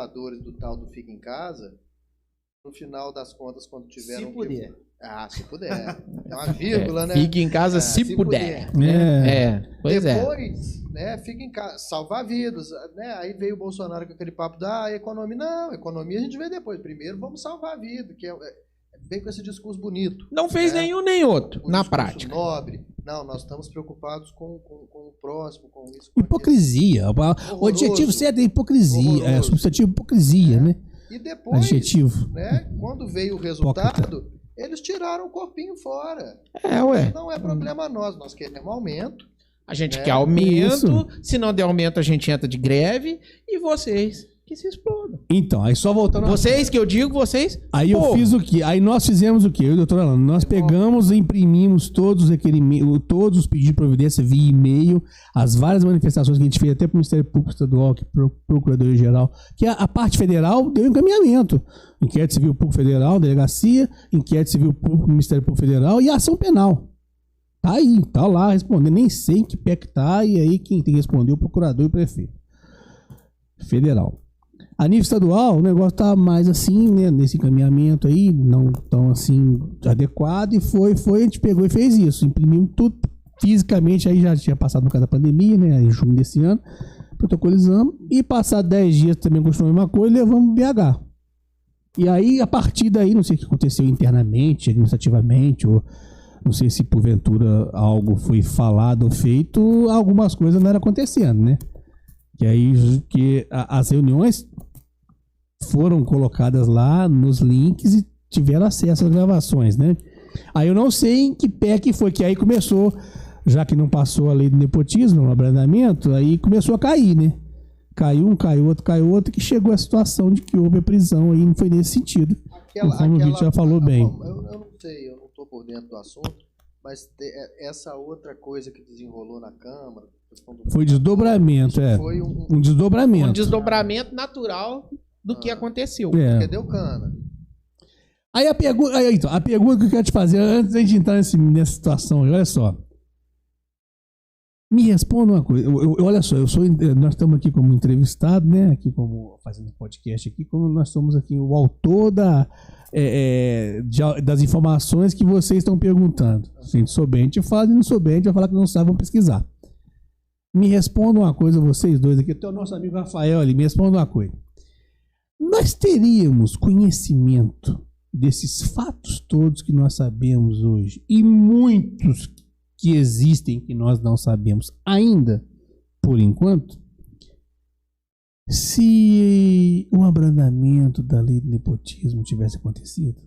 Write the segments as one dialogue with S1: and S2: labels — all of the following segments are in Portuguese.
S1: apoiadores do tal do Fica em Casa, no final das contas, quando tiveram...
S2: Se puder.
S1: Se puder. É uma vírgula, né?
S3: Fique em casa se puder. Pois
S1: Depois, né, fica em casa, salvar vidas, né? Aí veio o Bolsonaro com aquele papo da economia. Não, economia a gente vê depois. Primeiro vamos salvar a vida, que vem com esse discurso bonito.
S3: Não fez nenhum nem outro, na prática.
S1: Nobre. Não, nós estamos preocupados com o próximo, com isso. Com
S4: hipocrisia. O adjetivo certo é hipocrisia. É substantivo hipocrisia, né?
S1: E depois,
S4: adjetivo.
S1: Né, quando veio o resultado, eles tiraram o corpinho fora.
S3: Ué.
S1: Isso não é problema nosso. Nós queremos aumento.
S3: A gente quer aumento. Se não der aumento, a gente entra de greve. E vocês que se explodam.
S4: Então, aí só voltando...
S3: Vocês, que eu digo, vocês...
S4: Aí eu fiz o quê? Aí nós fizemos o quê? Eu e o doutor Alano, nós pegamos e imprimimos todos os requerimentos, todos os pedidos de providência via e-mail, as várias manifestações que a gente fez até para o Ministério Público Estadual, que Procuradoria-Geral, que a parte federal deu encaminhamento. Inquérito Civil Público Federal, Delegacia, Inquérito Civil Público, Ministério Público Federal e ação penal. Tá aí, tá lá respondendo. Nem sei em que pé que tá, e aí quem tem que responder é o procurador e o prefeito federal. A nível estadual, o negócio tá mais assim, né, nesse encaminhamento aí, não tão assim adequado, e foi, a gente pegou e fez isso, imprimimos tudo fisicamente, aí já tinha passado no caso da pandemia, né, em junho desse ano, protocolizamos, e passado 10 dias também continuou a mesma coisa, e levamos BH. E aí, a partir daí, não sei o que aconteceu internamente, administrativamente, ou não sei se porventura algo foi falado ou feito, algumas coisas não eram acontecendo, né? Que aí que as reuniões foram colocadas lá nos links e tiveram acesso às gravações, né? Aí eu não sei em que pé que foi, que aí começou, já que não passou a lei do nepotismo, no abrandamento, aí começou a cair, né? Caiu um, caiu outro, que chegou a situação de que houve a prisão aí, não foi nesse sentido. Como o Vitor já falou bem.
S1: Eu não sei, eu não estou por dentro do assunto, mas essa outra coisa que desenrolou na Câmara...
S4: Foi desdobramento, Foi um desdobramento.
S3: Um desdobramento natural do que aconteceu.
S1: Cadê o Cana?
S4: Aí a pergunta que eu quero te fazer, antes de entrar nessa situação, olha só. Me responda uma coisa. Olha só, nós estamos aqui como entrevistado, né? Aqui como fazendo podcast aqui, como nós somos aqui o autor das informações que vocês estão perguntando. Se a gente souber, a gente fala, se não souber, a gente vai falar que não sabe, vamos pesquisar. Me responda uma coisa, vocês dois aqui, até o nosso amigo Rafael ali, me responda uma coisa. Nós teríamos conhecimento desses fatos todos que nós sabemos hoje, e muitos que existem que nós não sabemos ainda, por enquanto, se o abrandamento da lei do nepotismo tivesse acontecido?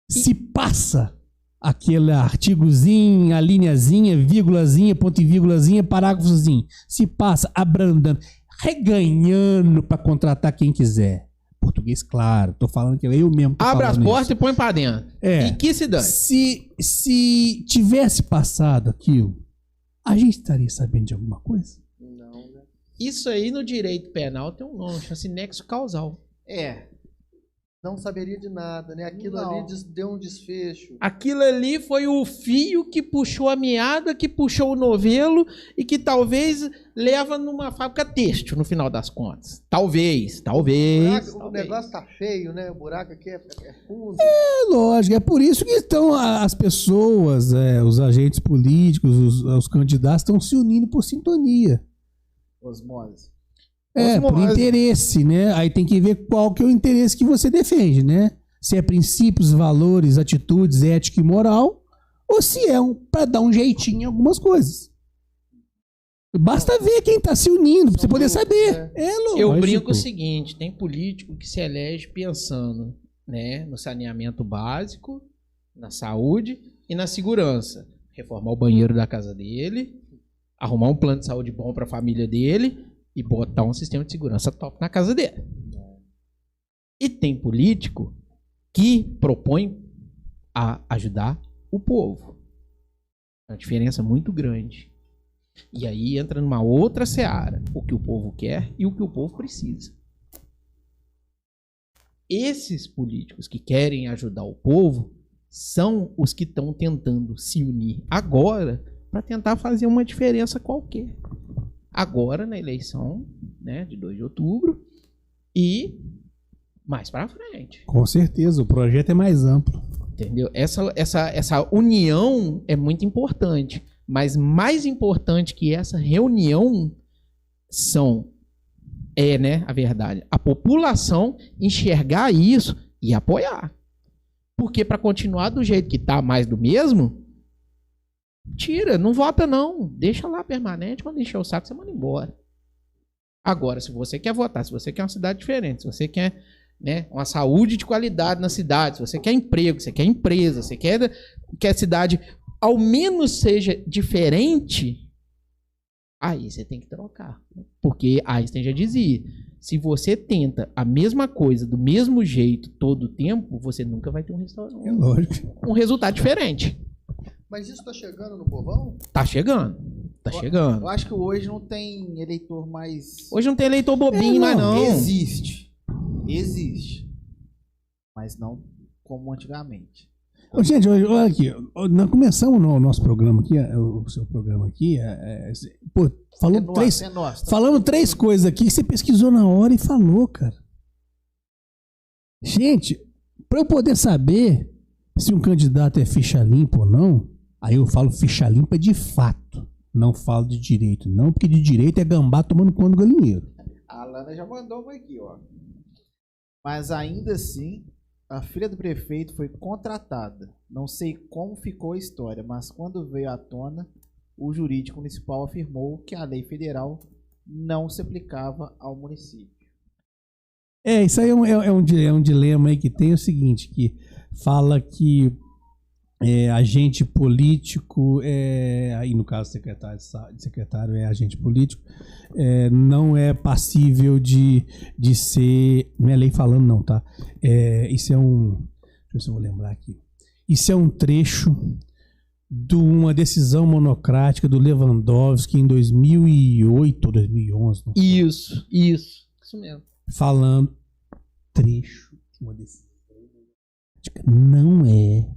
S4: Se passa aquele artigozinho, a linhazinha, vírgulazinha, ponto e vírgulazinha, parágrafozinho, se passa abrandando, reganhando para contratar quem quiser. Português, claro, tô falando que eu mesmo tô
S3: Abre as portas
S4: isso.
S3: E põe para dentro. E que se dane.
S4: Se tivesse passado aquilo, a gente estaria sabendo de alguma coisa?
S1: Não, né?
S3: Isso aí no direito penal tem um nome, chama-se nexo causal.
S1: Não saberia de nada, né? Aquilo ali deu um desfecho.
S3: Aquilo ali foi o fio que puxou a meada, que puxou o novelo e que talvez leva numa fábrica têxtil no final das contas. Talvez.
S1: O negócio tá feio, né? O buraco aqui é fundo.
S4: Lógico. É por isso que estão as pessoas, os agentes políticos, os candidatos estão se unindo por sintonia.
S2: Osmose.
S4: Por interesse, né? Aí tem que ver qual que é o interesse que você defende, né? Se é princípios, valores, atitudes, ética e moral, ou se é para dar um jeitinho em algumas coisas. Basta ver quem está se unindo, para você poder saber. Lógico.
S3: Eu brinco o seguinte, tem político que se elege pensando, né, no saneamento básico, na saúde e na segurança. Reformar o banheiro da casa dele, arrumar um plano de saúde bom para a família dele, e botar um sistema de segurança top na casa dele. E tem político que propõe a ajudar o povo. É uma diferença muito grande. E aí entra numa outra seara. O que o povo quer e o que o povo precisa. Esses políticos que querem ajudar o povo são os que estão tentando se unir agora para tentar fazer uma diferença qualquer. Agora, na eleição né, de 2 de outubro, e mais para frente.
S4: Com certeza, o projeto é mais amplo.
S3: Entendeu? Essa união é muito importante, mas mais importante que essa reunião né, a verdade, a população enxergar isso e apoiar. Porque para continuar do jeito que tá, mais do mesmo, tira, não vota não, deixa lá permanente, quando encher o saco você manda embora. Agora, se você quer votar, se você quer uma cidade diferente, se você quer, né, uma saúde de qualidade na cidade, se você quer emprego, se você quer empresa, se você quer que a cidade ao menos seja diferente, aí você tem que trocar. Porque Einstein já dizia, se você tenta a mesma coisa do mesmo jeito todo o tempo, você nunca vai ter
S4: É lógico.
S3: um resultado diferente.
S1: Mas isso tá chegando no povão?
S3: Tá chegando. Tá chegando.
S2: Eu acho que hoje não tem eleitor mais...
S3: Hoje não tem eleitor bobinho, mas não.
S2: Existe. Existe. Mas não como antigamente.
S4: Ô, gente, olha aqui. Nós começamos o nosso programa aqui, o seu programa aqui. Pô, falando 3 coisas aqui que você pesquisou na hora e falou, cara. Gente, para eu poder saber se um candidato é ficha limpa ou não, aí eu falo ficha limpa de fato. Não falo de direito, não, porque de direito é gambá tomando conta do galinheiro.
S2: A Alana já mandou uma aqui, ó. Mas ainda assim, a filha do prefeito foi contratada. Não sei como ficou a história, mas quando veio à tona, o jurídico municipal afirmou que a lei federal não se aplicava ao município.
S4: Isso aí é um dilema aí que tem o seguinte, que fala que agente político, aí no caso secretário é agente político, não é passível de ser, não é lei falando não, tá? Isso é deixa eu ver se eu vou lembrar aqui. Isso é um trecho de uma decisão monocrática do Lewandowski em 2008 ou 2011. Não sei.
S3: Isso mesmo.
S4: Falando trecho de uma decisão monocrática. Não é,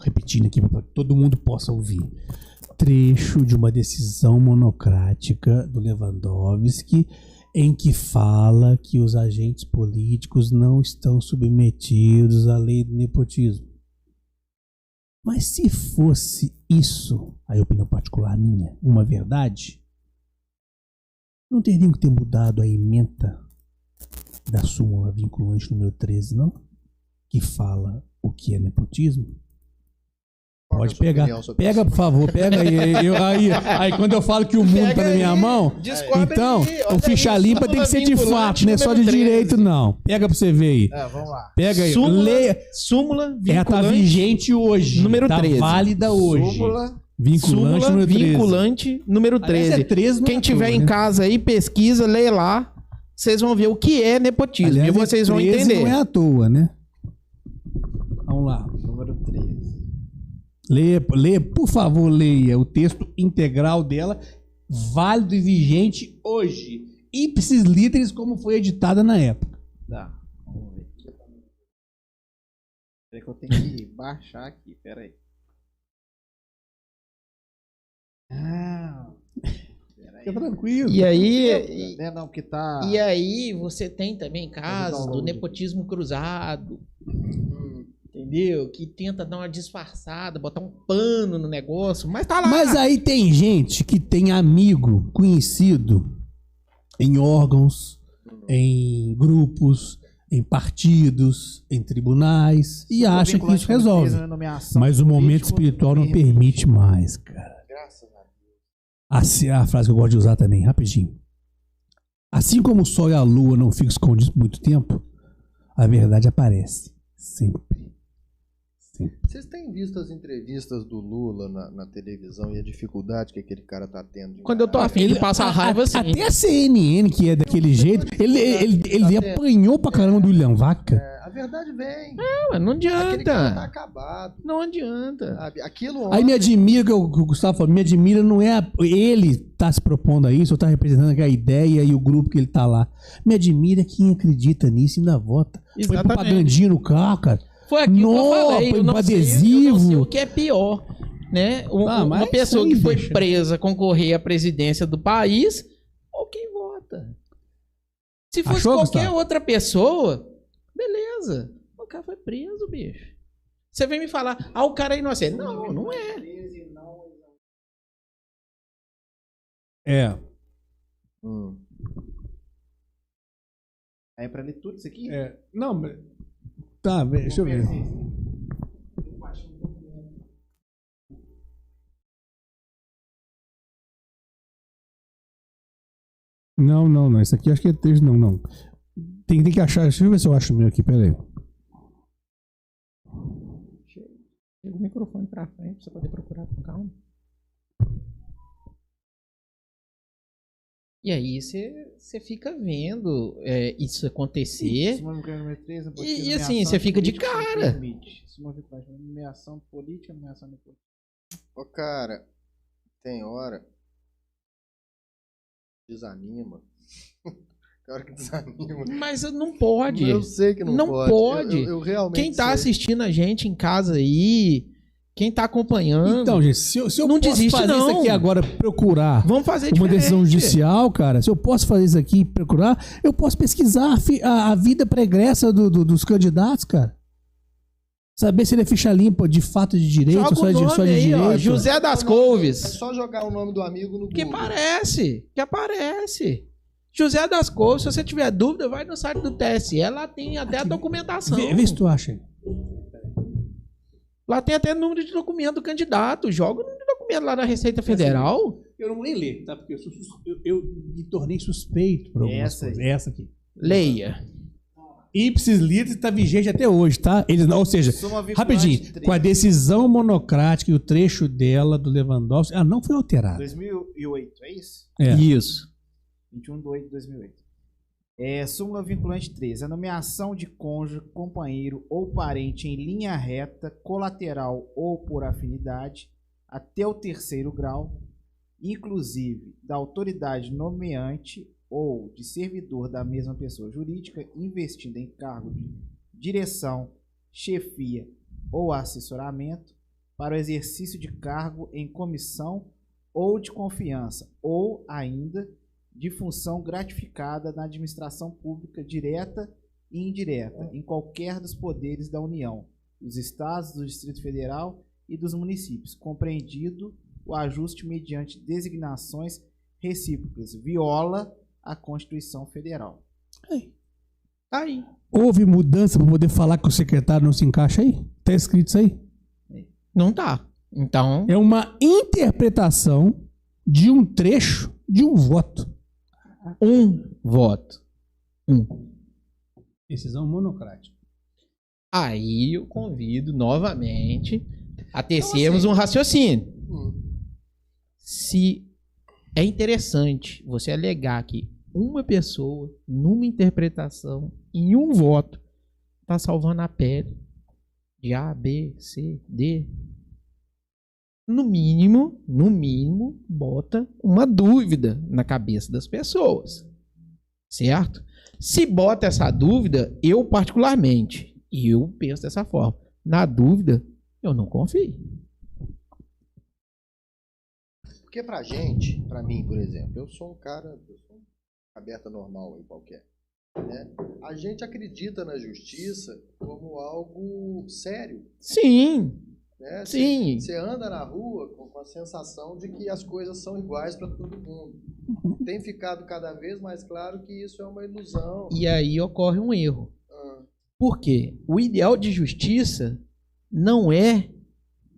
S4: repetindo aqui para que todo mundo possa ouvir, trecho de uma decisão monocrática do Lewandowski em que fala que os agentes políticos não estão submetidos à lei do nepotismo. Mas se fosse isso, a opinião particular minha, uma verdade, não teriam que ter mudado a ementa da súmula vinculante número 13, não? Que fala o que é nepotismo? Pode pegar. Pega, por favor, pega aí. Aí quando eu falo que o mundo tá na minha mão, então o ficha limpa tem que ser de fato, não é só de direito, não. Pega pra você ver aí.
S2: Vamos lá.
S4: Pega aí.
S3: Súmula vinculante.
S4: Ela tá vigente hoje.
S3: Número 13.
S4: Tá válida hoje.
S2: Súmula
S3: Vinculante número 13.
S4: Aliás, 13
S3: Quem tiver em casa aí, pesquisa, lê lá. Vocês vão ver o que é nepotismo.
S4: Aliás,
S3: e vocês vão
S4: 13
S3: entender.
S4: Não é à toa, né? Vamos lá.
S2: Número 13.
S4: Leia, por favor, leia o texto integral dela, válido e vigente hoje. Ipsis literis, como foi editada na época.
S2: Tá, vamos ver aqui. Peraí que eu tenho que baixar aqui, peraí.
S4: Fica tranquilo.
S3: E aí,
S2: Não, porque tá...
S3: e aí você tem também casos do nepotismo cruzado. Entendeu? Que tenta dar uma disfarçada, botar um pano no negócio, mas tá lá.
S4: Mas aí tem gente que tem amigo, conhecido, em órgãos, em grupos, em partidos, em tribunais, e acha que isso resolve. Mas o momento espiritual não permite mais, cara.
S2: Graças a Deus.
S4: Assim, a frase que eu gosto de usar também, rapidinho. Assim como o sol e a lua não ficam escondidos por muito tempo, a verdade aparece sempre.
S1: Vocês têm visto as entrevistas do Lula na televisão e a dificuldade que aquele cara tá tendo?
S3: Quando eu tô afim de passar raiva, assim.
S4: Até a CNN, que é daquele jeito, ele apanhou pra caramba do William Vaca.
S1: A verdade vem.
S3: Não
S1: Aquele cara tá
S3: adianta.
S1: acabado.
S3: Não adianta.
S1: Sabe? Aquilo
S4: Aí me admira, que o Gustavo falou, me admira, não é ele tá se propondo a isso, ou tá representando a ideia e o grupo que ele tá lá. Me admira quem acredita nisso e ainda vota. Foi
S3: Exatamente.
S4: propagandinha no carro, cara.
S3: Foi aquilo que eu falei. Eu não
S4: adesivo.
S3: sei o que é pior. Né? Uma
S4: mas
S3: pessoa
S4: isso aí
S3: que foi
S4: deixa.
S3: presa concorrer à presidência do país ou quem vota. Se fosse
S4: Achou,
S3: qualquer
S4: Gustavo?
S3: outra pessoa, beleza. O cara foi preso, bicho. Você vem me falar, o cara é inocente. Não, não é.
S4: É.
S2: Aí pra ler tudo isso aqui?
S4: Não, tá, deixa eu ver. Não. Esse aqui acho que é texto. Não. Tem que achar. Deixa eu ver se eu acho o meu aqui, peraí.
S3: Pega o microfone pra frente pra você poder procurar com calma. E aí você fica vendo isso acontecer. E assim, você fica de cara.
S2: Nomeação política, nomeação de política.
S1: Ô, cara, tem hora. Desanima. Tem hora que desanima.
S3: Mas não pode.
S1: Eu sei que não
S3: Não
S1: pode.
S3: pode.
S1: Eu realmente
S3: Quem tá
S1: sei.
S3: assistindo a gente em casa aí, quem tá acompanhando.
S4: Então, gente, se eu
S3: Não
S4: posso
S3: desiste,
S4: fazer
S3: não.
S4: isso aqui agora, procurar
S3: Vamos fazer
S4: uma
S3: diferente.
S4: decisão judicial, cara, se eu posso fazer isso aqui e procurar, eu posso pesquisar a vida pregressa dos candidatos, cara. Saber se ele é ficha limpa de fato de direito,
S3: Joga
S4: só
S3: o
S4: de
S3: nome aí, ó,
S4: direito.
S3: José das
S1: É
S3: Couves.
S1: só jogar o nome do amigo no Google.
S3: Que aparece. José das Couves, se você tiver dúvida, vai no site do TSE, lá tem até a documentação.
S4: Vê se tu acha aí.
S3: Lá tem até número de documento do candidato. Joga o número de documento lá na Receita Federal.
S4: Eu não vou nem ler, tá? Porque eu me tornei suspeito por algumas
S2: Essa
S4: coisas.
S2: aí.
S4: Essa aqui.
S3: Leia.
S4: Ipsis Liter está vigente até hoje, tá? Eles não, ou seja, rapidinho, com a decisão monocrática e o trecho dela do Lewandowski, não foi alterada.
S2: 2008, é isso?
S4: É.
S3: Isso.
S2: 21/8/2008. Súmula vinculante 13. A nomeação de cônjuge, companheiro ou parente em linha reta, colateral ou por afinidade, até o 3º grau, inclusive da autoridade nomeante ou de servidor da mesma pessoa jurídica investida em cargo de direção, chefia ou assessoramento para o exercício de cargo em comissão ou de confiança, ou ainda de função gratificada na administração pública direta e indireta em qualquer dos poderes da União, dos Estados, do Distrito Federal e dos municípios, compreendido o ajuste mediante designações recíprocas, viola a Constituição Federal.
S3: Tá aí.
S4: Houve mudança para poder falar que o secretário não se encaixa aí? Tá escrito isso aí?
S3: Não tá. Então,
S4: É uma interpretação de um trecho de um voto.
S3: um voto.
S4: Decisão monocrática.
S3: Aí eu convido novamente a tecermos um raciocínio. Se é interessante você alegar que uma pessoa, numa interpretação, em um voto, está salvando a pele de A, B, C, D, no mínimo, bota uma dúvida na cabeça das pessoas. Certo? Se bota essa dúvida, eu particularmente, eu penso dessa forma. Na dúvida, eu não confio.
S1: Porque pra gente, pra mim, por exemplo, eu sou um cara aberta normal aí qualquer, né? A gente acredita na justiça como algo sério,
S3: Sim,
S1: né?
S3: sim.
S1: Você anda na rua com a sensação de que as coisas são iguais para todo mundo. Tem ficado cada vez mais claro que isso é uma ilusão.
S3: E aí ocorre um erro. Por quê? O ideal de justiça não é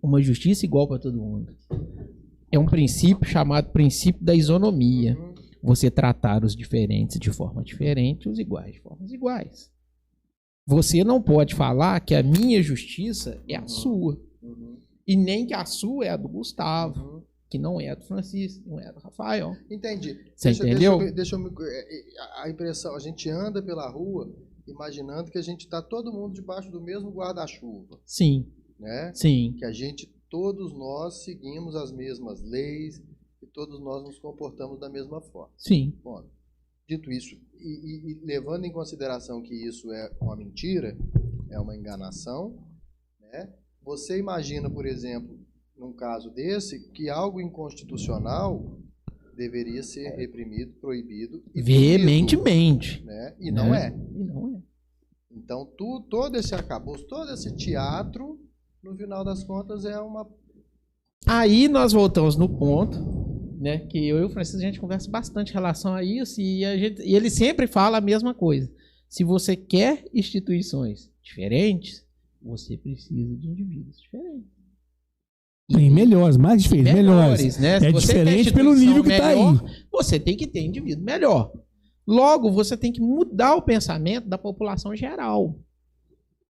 S3: uma justiça igual para todo mundo. É um princípio chamado princípio da isonomia. Você tratar os diferentes de forma diferente, os iguais de formas iguais. Você não pode falar que a minha justiça é a sua. E nem que a sua é a do Gustavo, que não é a do Francisco, não é a do Rafael.
S1: Entendi.
S3: Você entendeu?
S1: A impressão, a gente anda pela rua imaginando que a gente está todo mundo debaixo do mesmo guarda-chuva,
S3: Sim,
S1: né?
S3: sim.
S1: Que todos nós seguimos as mesmas leis e todos nós nos comportamos da mesma forma.
S3: Sim.
S1: Bom, dito isso, e levando em consideração que isso é uma mentira, é uma enganação, né? Você imagina, por exemplo, num caso desse, que algo inconstitucional deveria ser reprimido, proibido e
S3: Veementemente.
S1: punido, né? E não é.
S3: E não é.
S1: Então, todo esse arcabouço, todo esse teatro, no final das contas, é uma...
S3: Aí nós voltamos no ponto, né, que eu e o Francisco a gente conversa bastante em relação a isso e ele sempre fala a mesma coisa. Se você quer instituições diferentes, você precisa de indivíduos diferentes.
S4: Tem melhores, mais diferentes, melhores.
S3: Né?
S4: É diferente pelo nível que está aí.
S3: Você tem que ter indivíduo melhor. Logo, você tem que mudar o pensamento da população geral.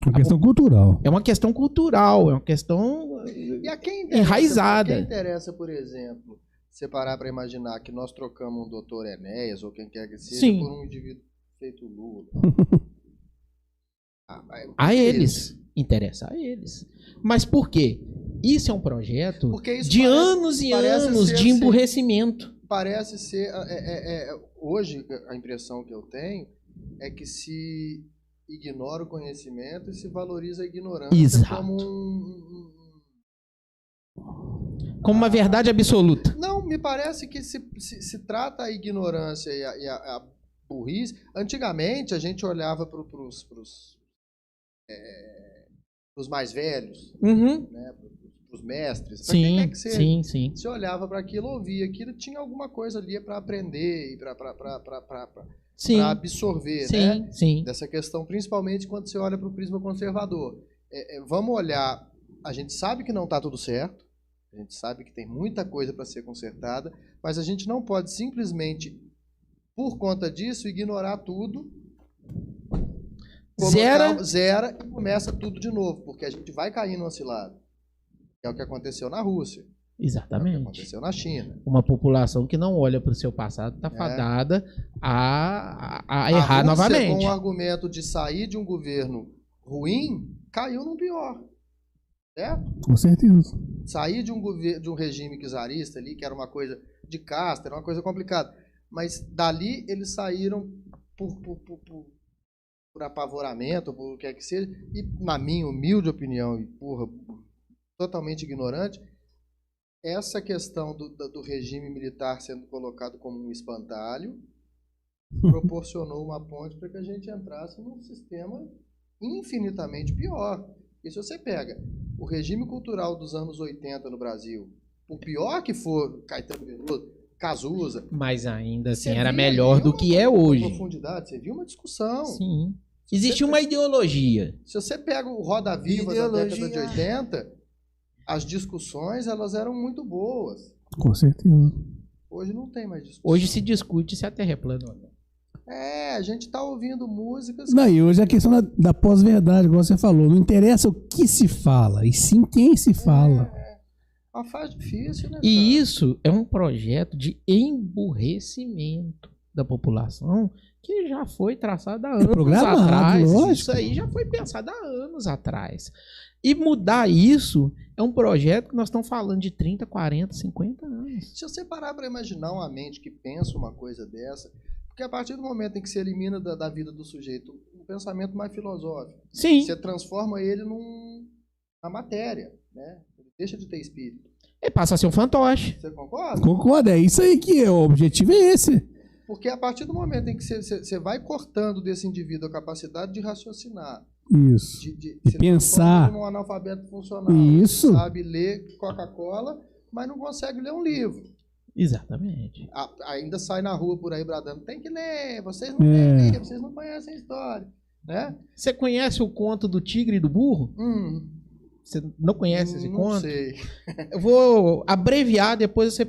S4: Uma questão cultural.
S3: É uma questão cultural, é uma questão
S1: E a quem
S3: enraizada.
S1: Quem interessa, por exemplo, você parar para imaginar que nós trocamos um doutor Enéas ou quem quer que seja
S3: Sim.
S1: por um indivíduo feito Lula.
S3: A eles. Interessa a eles. Mas por quê? Isso é um projeto de anos e anos de emburrecimento.
S1: Parece ser... hoje, a impressão que eu tenho é que se ignora o conhecimento e se valoriza a ignorância.
S3: Exato. Como uma verdade absoluta.
S1: Não, me parece que se trata a ignorância e a burrice. Antigamente, a gente olhava para os mais velhos, né, para os mestres, para quem quer que seja.
S3: Sim.
S1: Você olhava para aquilo, ouvia aquilo, tinha alguma coisa ali para aprender e para absorver, né?
S3: Sim.
S1: Dessa questão, principalmente quando você olha para o prisma conservador. Vamos olhar, a gente sabe que não está tudo certo, a gente sabe que tem muita coisa para ser consertada, mas a gente não pode simplesmente, por conta disso, ignorar tudo, zera e começa tudo de novo, porque a gente vai cair numa cilada. É o que aconteceu na Rússia.
S3: Exatamente.
S1: É o que aconteceu na China.
S3: Uma população que não olha para o seu passado está fadada a errar
S1: Rússia,
S3: novamente.
S1: Com o argumento de sair de um governo ruim, caiu no pior. Certo?
S4: Com certeza.
S1: Sair de um regime czarista ali, que era uma coisa de casta, era uma coisa complicada. Mas dali eles saíram por apavoramento, por o que é que seja, e na minha humilde opinião, e totalmente ignorante, essa questão do regime militar sendo colocado como um espantalho proporcionou uma ponte para que a gente entrasse num sistema infinitamente pior. E se você pega o regime cultural dos anos 80 no Brasil, o pior que for Caetano Veloso, Cazuza...
S3: Mas ainda assim era melhor do que é hoje.
S1: Profundidade, você viu uma discussão.
S3: Sim. Existe uma ideologia.
S1: Se você pega o Roda Viva da década de 80, as discussões elas eram muito boas.
S4: Com certeza.
S1: Hoje não tem mais discussão.
S3: Hoje se discute se a Terra é plana ou não.
S1: A gente está ouvindo músicas...
S4: Não, e hoje a questão da pós-verdade, igual você falou, não interessa o que se fala, e sim quem se fala.
S1: Uma fase difícil, né?
S3: E isso é um projeto de emburrecimento da população que já foi traçado há anos atrás.
S4: Lógico.
S3: Isso aí já foi pensado há anos atrás. E mudar isso é um projeto que nós estamos falando de 30, 40, 50 anos.
S1: Se você parar para imaginar uma mente que pensa uma coisa dessa, porque a partir do momento em que se elimina da vida do sujeito um pensamento mais filosófico,
S3: Sim.
S1: você transforma ele na matéria, né? Ele deixa de ter espírito.
S3: Ele passa a ser um fantoche.
S1: Você concorda?
S4: Concordo, é isso aí que o objetivo é esse.
S1: Porque a partir do momento em que você vai cortando desse indivíduo a capacidade de raciocinar,
S4: isso, de pensar,
S1: um analfabeto funcional,
S4: isso,
S1: sabe ler Coca-Cola, mas não consegue ler um livro.
S3: Exatamente.
S1: Ainda sai na rua por aí bradando, tem que ler, vocês não têm livro, vocês não conhecem a história, né?
S3: Você conhece o conto do tigre e do burro? Você não conhece esse conto?
S1: Não sei.
S3: Eu vou abreviar, depois você